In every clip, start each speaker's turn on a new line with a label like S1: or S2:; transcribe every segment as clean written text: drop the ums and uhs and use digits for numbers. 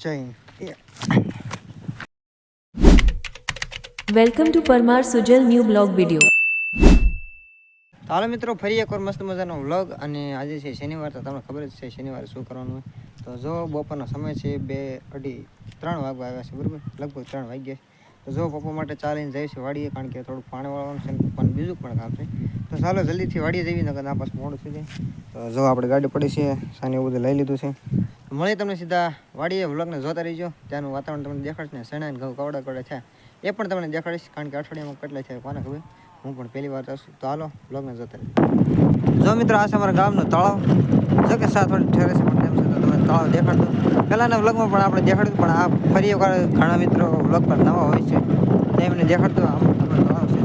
S1: જય Hind.
S2: Welcome to Parmar Sujal new blog video.
S1: હાલો મિત્રો, ફરી એકવાર મસ્ત મજાનો વ્લોગ. અને આજે છે શનિવાર, તો તમને ખબર જ છે શનિવારે શું કરવાનું હોય. તો જો બપોરનો સમય છે 2, 2:30, 3 વાગવા આવ્યા છે, બરાબર, લગભગ 3 વાગ્યા. તો જો પપ્પા માટે ચાલીને જાય છે વાડીએ, કારણ કે થોડુંક પાણી વાળવાનું છે, પપ્પાને બીજું પણ કામ છે. તો ચાલો જલ્દીથી વાડીએ જઈએ, નકર ના પાછું મોડું થઈ જાય. તો જો આપણે ગાડી પડી છે, સાને એવું બધું લઈ લીધું છે. મળીએ તમને સીધા વાડીએ. વ્લોગને જોતા રહીજો, ત્યાંનું વાતાવરણ તમને દેખાડશે ને શેણા ઘઉં કવડા કવડા થયા એ પણ તમને દેખાડીશ, કારણ કે અઠવાડિયામાં કેટલા થયા કોને ખબર, હું પણ પહેલી વાર આવશું. તો હાલો બ્લોગને જોતા રહીજો. જો મિત્રો, આ છે અમારા ગામનો તળાવ. જો કે સાત થોડી ઠેરે છે, પણ તેમ છતાં તમે તળાવ દેખાડતો પહેલાંના વ્લોગમાં પણ આપણે દેખાડ્યું, પણ આ ફરી એકવાર ઘણા મિત્રો વ્લોગ પર નવા હોય છે તો એમને દેખાડતો આમ તમારો તળાવ છે.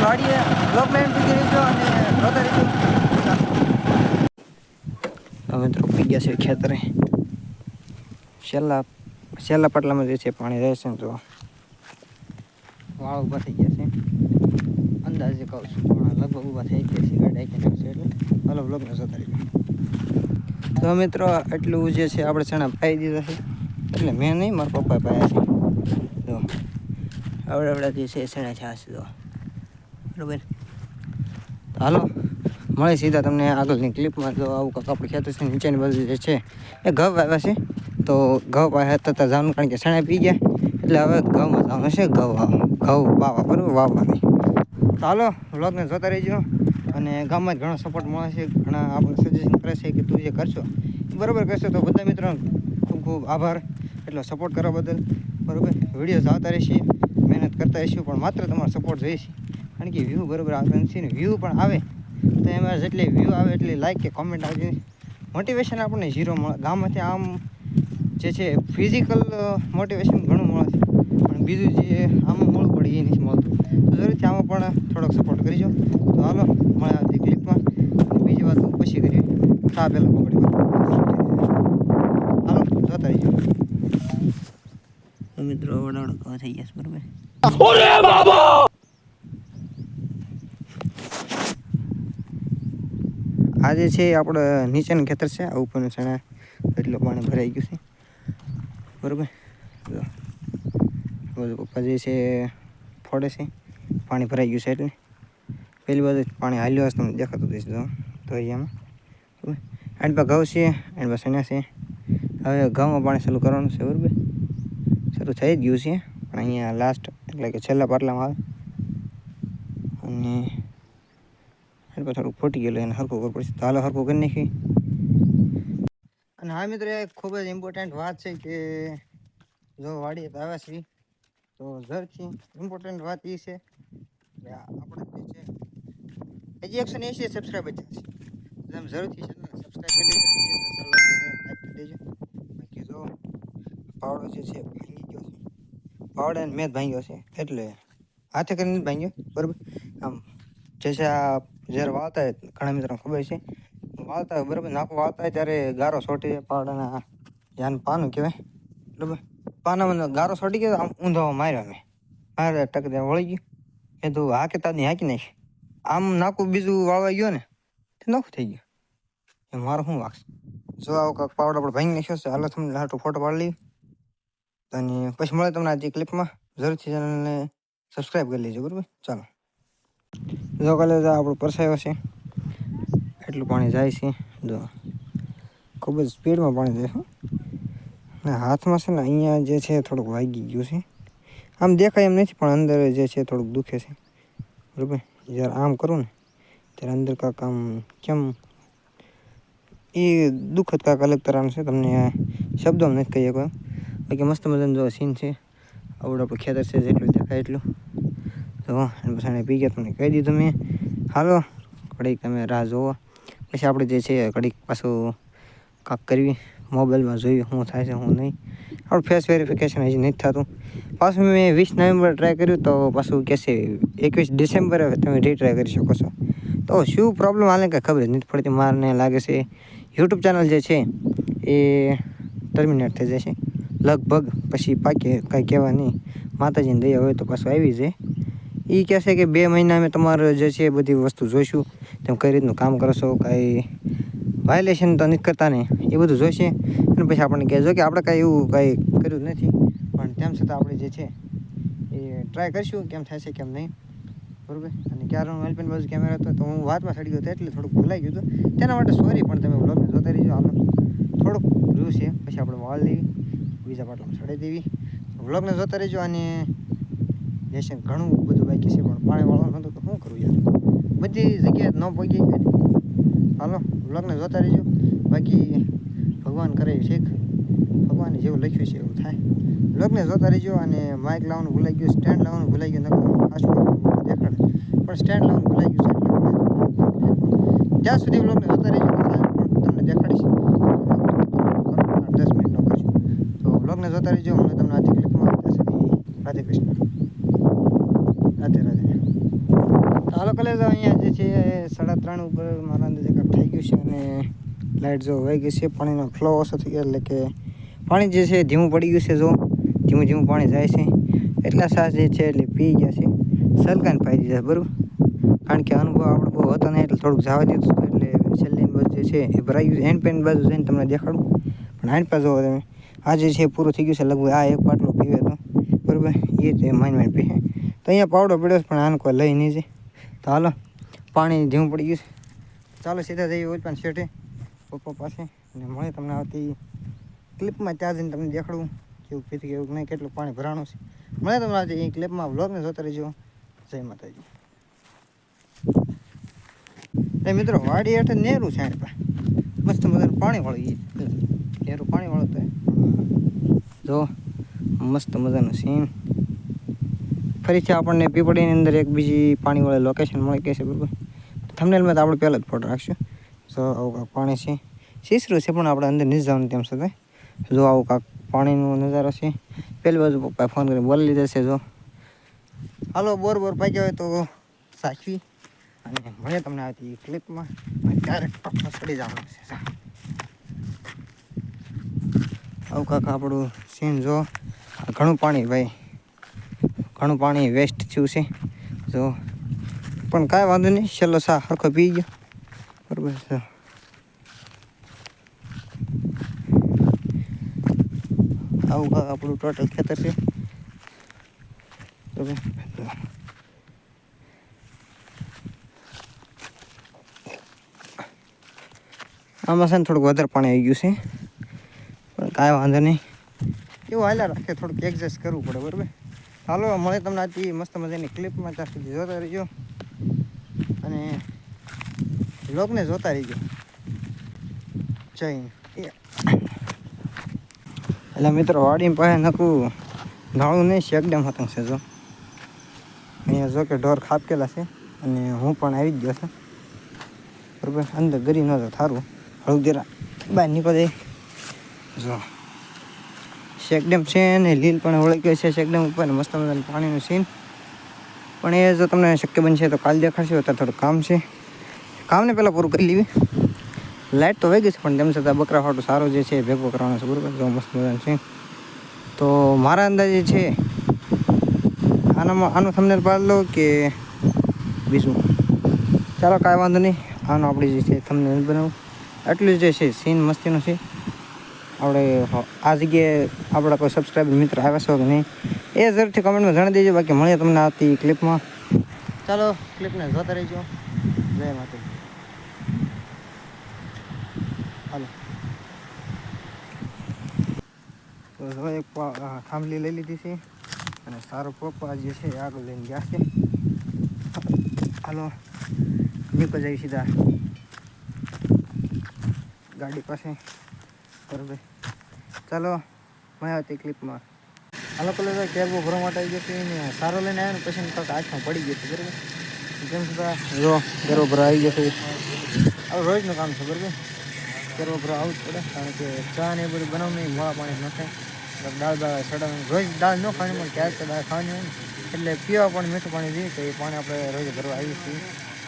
S1: વાડીએ બ્લોકમેન્ટ પી રહીજો અને જોતા રહીજો. મિત્રો પી ગયા છે ખેતરે. છેલ્લા પટલામાં જે છે પાણી રહેશે ને, તો વાળ ઊભા થઈ ગયા છે. અંદાજે કહું છું, પણ લગભગ ઊભા થઈ ગયા છે. ગાડી આખી નાખશે એટલે હાલો બ્લોકને જોતા રહીજો. તો મિત્રો, એટલું જે છે આપણે ચણા પાઈ દીધા છે, એટલે મેં નહીં, મારા પપ્પાએ પાયા છે. જો આવડા જે છે ચણા છાશ જો, બરાબર. તો હાલો મળે સીધા તમને આગળની ક્લિપમાં. જો આવું કંઈક આપણે ખેતર છે, નીચેની બાજુ જે છે એ ઘઉં આવ્યા છે. તો ઘઉં પાસે થતાં જવાનું, કારણ કે શણા પી ગયા, એટલે હવે ઘઉંમાં જવાનું છે. ઘઉં વાવવા, બરાબર, વાવવાની. તો હાલો વ્લોગને જોતા રહીજો. અને ગામમાં જ ઘણો સપોર્ટ મળે છે, ઘણા આપણે સજેશન કરે છે કે તું જે કરશો બરાબર કરશો. તો બધા મિત્રો ખૂબ ખૂબ આભાર એટલો સપોર્ટ કરવા બદલ, બરાબર. વિડીયો આવતા રહેશે, મહેનત કરતા રહીશું, પણ માત્ર તમારો સપોર્ટ જોઈશે. કારણ કે વ્યૂ બરાબર આવતા નથી ને, વ્યૂ પણ આવે તો એમાં જેટલી વ્યૂ આવે એટલી લાઈક કે કોમેન્ટ આવતી. મોટિવેશન આપણને ઝીરો મળે ગામમાંથી. આમ જે છે ફિઝિકલ મોટિવેશન ઘણું મળે છે, પણ બીજું જે આમાં મળવું પડે એ નથી મળતું. તો જરૂરથી આમાં પણ થોડોક સપોર્ટ કરીજો. તો હાલો મળે આવતી ક્લિપમાં. બીજી વાત પછી કરીએ, ચા પહેલાં પકડી હાલો જોતા રહીજો. મિત્રો વડાવડા થઈ ગયા છે, બરાબર. આજે છે આપણે નીચેનું ખેતર છે, આ ઉપરનું ચણા એટલું પાણી ભરાઈ ગયું છે, બરાબર. બધું પપ્પા જે છે ફોડે છે, પાણી ભરાઈ ગયું છે એટલે પહેલી બાજુ પાણી હાલ્યો હશે, તમને દેખાતું દઈશ જો તો અહીંયામાં, બરાબર. એન્ડ પર ઘઉં છે, એન્ડ પર ચણા છે. હવે ઘઉંમાં પાણી ચાલુ કરવાનું છે, બરાબર. શરૂ થઈ જ ગયું છે, પણ અહીંયા લાસ્ટ એટલે કે છેલ્લા પાટલામાં આવે. અને થોડુંક ફૂટી ગયેલું, એને હરખું કરવું પડશે. તો હાલો હરખું કરી નાખી. અને હા મિત્રો, એક ખૂબ જ ઇમ્પોર્ટન્ટ વાત છે કે જો વાડીએ તો આવ્યા છીએ, તો ઝરથી ઇમ્પોર્ટન્ટ વાત એ છે કે આપણે જે છે હજી 180 સબસ્ક્રાઈબર છે. તમે જરૂરથી ચેનલ સબસ્ક્રાઈબ કરી લેજો, લાઈક કરી દેજો. બાકી જો પાવડો જે છે ભાંગી ગયો છે, પાવડાને મેં જ ભાંગ્યો છે, એટલે હાથે કરીને જ ભાંગ્યો, બરાબર. આમ જે છે આ જ્યારે વાવતા હોય, ઘણા મિત્રોને ખબર છે, વાવતા હોય બરાબર, નાખું વાવતા હોય ત્યારે ગારો છોટી જાય પાવડાના, યાનું પાનું કહેવાય, બરાબર. પાનામાં ગારો છોટી ગયો, આમ ઊંધો માર્યો મેં, મારે ટક ત્યાં વળી ગયું. એ તું હાકે તારની હાંકી નાખી, આમ નાખું બીજું વાવવા ગયો ને તે નોખું થઈ ગયું. એ મારું શું વાગશે. જો આવો કાંક પાવડો આપણે ભાંગી નાખ્યો છે. હાલો તમને હાટું ફોટો પાડી લઈએ, અને પછી મળે તમને આજે ક્લિપમાં. જરૂરથી ચેનલને સબસ્ક્રાઈબ કરી લેજો, બરાબર. ચાલો જો કાલે આપણું પરસાયો છે, એટલું પાણી જાય છે. જો ખૂબ જ સ્પીડમાં પાણી જાય છે. ને હાથમાં છે ને અહીંયા જે છે થોડુંક વાગી ગયું છે. આમ દેખાય એમ નથી, પણ અંદર જે છે થોડુંક દુખે છે, બરાબર. જ્યારે આમ કરું ને ત્યારે અંદર કાંક આમ કેમ એ દુઃખદ કાંક અલગ તરહનું છે, તમને શબ્દોમાં નથી કહી શકો. બાકી મસ્ત મજાનું જો સીન છે. આવડું આપણું ખેતર છે, જેટલું દેખાય એટલું. તો પછી પી ગયા, તમને કહી દીધું મેં. હાલો ઘડીક તમે રાહ જોવો, પછી આપણે જે છે ઘડીક પાછું કાંક કરવી, મોબાઈલમાં જોઈએ શું થાય છે શું નહીં. આપણું ફેસ વેરિફિકેશન હજી નથી થતું. પાછું મેં 20 નવેમ્બર ટ્રાય કર્યું, તો પાછું કહેશે 21 ડિસેમ્બરે તમે રીટ્રાય કરી શકો છો. તો શું પ્રોબ્લેમ હાલે કંઈ ખબર જ નથી પડતી. મારને લાગે છે યુટ્યુબ ચેનલ જે છે એ ટર્મિનેટ થઈ જશે લગભગ. પછી પાકે કાંઈ કહેવા નહીં, માતાજીની દયા હોય તો પાછું આવી જાય. એ કહેશે કે 2 મહિના અમે તમારે જે છે બધી વસ્તુ જોઈશું, તમે કઈ રીતનું કામ કરો છો, કાંઈ વાયોલેશન તો નથી કરતા ને, એ બધું જોઈશે. અને પછી આપણને કહેજો કે આપણે કાંઈ એવું કાંઈ કર્યું જ નથી, પણ તેમ છતાં આપણે જે છે એ ટ્રાય કરીશું કેમ થાય છે કેમ નહીં, બરાબર. અને ક્યારનું એલપીન બાજુ કેમેરા હતો તો હું વાતમાં ચડી ગયો હતો એટલે થોડુંક ભૂલાઈ ગયું હતું, તેના માટે સોરી. પણ તમે વ્લોગને જોતા રહીજો. હાલો થોડુંક રહ્યું છે, પછી આપણે વાળ લેવી, બીજા પાટલામાં ચડાવી દેવી. વ્લોગને જોતા રહીજો. અને જશે ઘણું બધું બાકી છે, પણ પાણી વાળવાનું હતું તો શું કરું યાર, બધી જગ્યાએ ન પગી. હાલો વ્લોગને જોતા રહીજો. બાકી ભગવાન કરે શીખ, ભગવાને જેવું લખ્યું છે એવું થાય. વ્લોગને જોતા રહીજો. અને માઇક લાવવાનું ભૂલાઈ ગયું, સ્ટેન્ડ લાવવાનું ભૂલાઈ ગયું, નકર ફાસ્ટ દેખાડે, પણ સ્ટેન્ડ લાવવાનું ભૂલાઈ ગયું છે. ત્યાં સુધી વ્લોગને જોતા રહીજો, તમને દેખાડીશ. 10 મિનિટનો કરશું તો વ્લોગને જોતા રહીજો. મને તમને આજની ક્લિપમાં ત્યાં સુધી રાધે કૃષ્ણ, રાધે રાધે. હાલો કલેજો, અહીંયા જે છે 3:30 ઉપર મારા અંદાજે કાંઈક થઈ ગયું છે. અને લાઇટ જો વહી ગઈ છે, પાણીનો ફ્લો ઓછો થઈ ગયો, એટલે કે પાણી જે છે ધીમું પડી ગયું છે. જો ધીમું ધીમું પાણી જાય છે, એટલા સાસ જે છે એટલે પી ગયા છે, સલકાને પાઈ દીધા, બરાબર. કારણ કે અનુભવ આપણે બહુ હતો ને એટલે થોડુંક જવા દીધું હતું, એટલે છેલ્લી બાજુ જે છે એ ભરાઈ ગયું. હેન્ડ પેન બાજુ જઈને તમને દેખાડું, પણ હેન્ડ પેન જોવો તમે, આ જે છે પૂરું થઈ ગયું છે લગભગ. આ એક પાટલો પીવે તો બરાબર, એ તે માઇન પીએ. તો અહીંયા પાવડો પડ્યો છે, પણ આને કોઈ લઈ નહીં જાય. તો હાલો પાણી ધીમું પડી ગયું છે, ચાલો સીધા જઈએ ઓલ પણ શેઠે પપ્પા પાસે. અને મળે તમને આવતી ક્લિપમાં, ત્યાં જઈને તમને દેખાડું કેવું પીતું કેવું નહીં, કેટલું પાણી ભરાણું છે. મળે તમને આવતી એ ક્લિપમાં. વ્લોગને જોતા રહેજો. જય માતાજી. એ મિત્રો વાડી હેઠે નેરું છે, મસ્ત મજાનું પાણી વાળું, નેરું પાણી વાળું તો જો મસ્ત મજાનું સીન. ફરીથી આપણને પીપળીની અંદર એક બીજી પાણીવાળી લોકેશન મળી ગઈ છે, બરાબર. થંબનેલમાં તો આપણે પહેલાં જ ફોટો રાખશું. જો આવું કાંક પાણી છે, સીસરું છે, પણ આપણે અંદર નહીં જવાનું તેમ છતાં. જો આવું કાંક પાણીનો નજારો છે. પહેલી બાજુ પપ્પાએ ફોન કરીને બોલી લીધા છે. જો હાલો બોર પાક્યા હોય તો સાચવી. અને મળે તમને આવતી ક્લિપમાં. ક્યારેક પપ્પા ચડી જવાનું છે. આવું કાંક આપણું સીન જો. ઘણું પાણી ભાઈ, ઘણું પાણી વેસ્ટ થયું છે. જો પણ કાંઈ વાંધો નહીં, છેલ્લો સા સરખો પી ગયો, બરાબર છે. આવું કાંક આપણું ટોટલ ખેતર છે, બરાબર. આમાં છે ને થોડુંક વધારે પાણી આવી ગયું છે, પણ કાંઈ વાંધો નહીં, એવું હાલ્યા રાખે, થોડુંક એડજસ્ટ કરવું પડે, બરાબર. હાલો મળે તમને આજથી મસ્ત મજાની ક્લિપમાં, ત્યાં સુધી જોતા રહીજો. અને વ્લોગને જોતા રહીજો. જય એટલે મિત્રો વાડી પાસે નકરું નાળું નહીં, એકદમ હતું છે. જો અહીંયા જો કે ઢોર ખાપકેલા છે, અને હું પણ આવી જ ગયો છું, બરાબર. અંદર ગરી ન તો થારું, હળું જરા બહાર નીકળી જાય. જો શેકડેમ છે ને લીલ પણ વળી ગઈ છે શેકડેમ ઉપર, ને મસ્ત મજાનું પાણીનું સીન. પણ એ જો તમને શક્ય બનશે તો કાલે દેખાડશે. અત્યારે થોડું કામ છે, કામને પહેલાં પૂરું કરી લેવી. લાઇટ તો વહી ગઈ છે, પણ તેમ છતાં બકરા ફાટું સારું જે છે ભેગું કરવાનું છે, બરાબર. જો મસ્ત મજાનું છે. તો મારા અંદાજે છે આનું થંબનેલ પાડી લો કે બીજું, ચાલો કાંઈ વાંધો નહીં. આનો આપણે જે છે થંબનેલ બનાવું, એટલું જે છે સીન મસ્તીનું છે. આપણે આ જગ્યાએ આપણા કોઈ સબસ્ક્રાઈબર મિત્ર આવ્યા છો કે નહીં એ જરૂરથી કમેન્ટમાં જણાવી દેજો. બાકી મળીએ તમને આવતી ક્લિપમાં. ચાલો ક્લિપને જોતા રહીજો. જય માતાજી. હાલો તો એક થાંભલી લઈ લીધી છે, અને સારો પપ્પા જે છે આગળ લઈને ગયા છે. હાલો નીકળી જાય સીધા ગાડી પાસે, બરાબર. ચાલો મળ્યા આવતી ક્લિપમાં. હાલો પેલો કેબો ભરવા માટે આવી જશે ને સારો લઈને આવ્યો ને પછી કાંઈક હાથમાં પડી ગયો છે, બરાબર. જેમ છતાં જો કેરો ભરવા આવી જશે. આવું રોજનું કામ છે, બરાબર. કેરો ભરવા આવવું જ પડે, કારણ કે ચા ને એ બધું બનાવવું મોળા પાણી ન થાય. દાળ ચડાવવાનું, રોજ દાળ ન ખાવાની, પણ ક્યારેક તો દાળ ખાવાની હોય ને, એટલે પીવા પણ મીઠું પાણી જોઈએ, તો એ પાણી આપણે રોજ ભરવા આવીએ છીએ.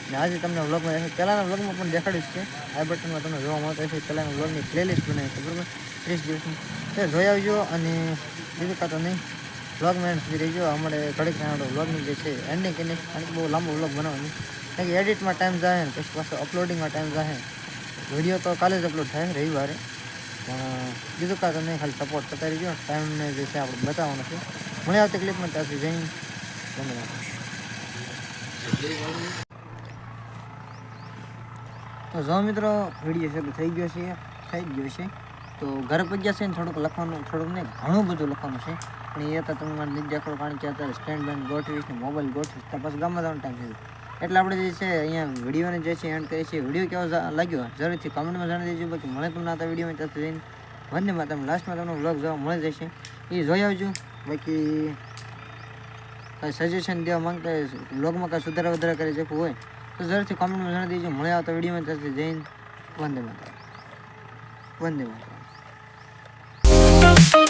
S1: ને આજે તમને વ્લોગમાં દેખાડ પહેલાંના વ્લોગમાં પણ દેખાડ્યું છે આ બટનમાં તમને જોવા મળતો હશે પહેલાંના વ્લોગની પ્લેલિસ્ટ બનાવી છે બરાબર 30 દિવસની તે જોઈ આવજો અને બીજું કાં તો નહીં વ્લોગમાં એન્ડ સુધી રહીજો અમારે ઘડીક વ્લોગની જે છે એન્ડિંગ કરીને કારણ કે બહુ લાંબો વ્લોગ બનાવવાની કારણ કે એડિટમાં ટાઈમ જાય ને પછી પાછો અપલોડિંગમાં ટાઈમ જાય વિડીયો તો કાલે જ અપલોડ થાય રવિવારે પણ બીજું કાં તો નહીં ખાલી સપોર્ટ કરતા રહીજો ટાઈમને જે છે આપણે બતાવવાનો છે મને આવતી ક્લિપમાં ત્યાંથી જઈને ધન્યવાદ તો જો મિત્રો વિડીયો શરૂ થઈ ગયો છે તો ઘરે પગ્યા છે ને થોડુંક લખવાનું થોડુંક નહીં ઘણું બધું લખવાનું છે પણ એ તો તમે મને નીચે દેખાડો કારણ કે અત્યારે સ્ટેન્ડ બેન્ડ ગોઠવીશ ને મોબાઈલ ગોઠવીશ તો પછી ગામમાં જવાનો ટાઈમ થઈ એટલે આપણે જે છે અહીંયા વિડીયોને જે છે એન્ડ કરીએ છીએ વિડીયો કેવો લાગ્યો જરૂરથી કમેન્ટમાં જણાવી દેજો બાકી મળે તમને આ વિડીયોમાં ત્યાંથી જઈને વંદે માતરમ લાસ્ટમાં તમને વ્લોગ જોવા મળી જશે એ જોઈ આવજો બાકી કાંઈ સજેશન દેવા માંગતા હોય વ્લોગમાં કાંઈ સુધારા વધારા કરી શકવું હોય તો જરૂરથી કોમેન્ટમાં જણાવી દેજો મળે આવતા વિડીયોમાં ત્યાંથી જઈને વંદે માતરમ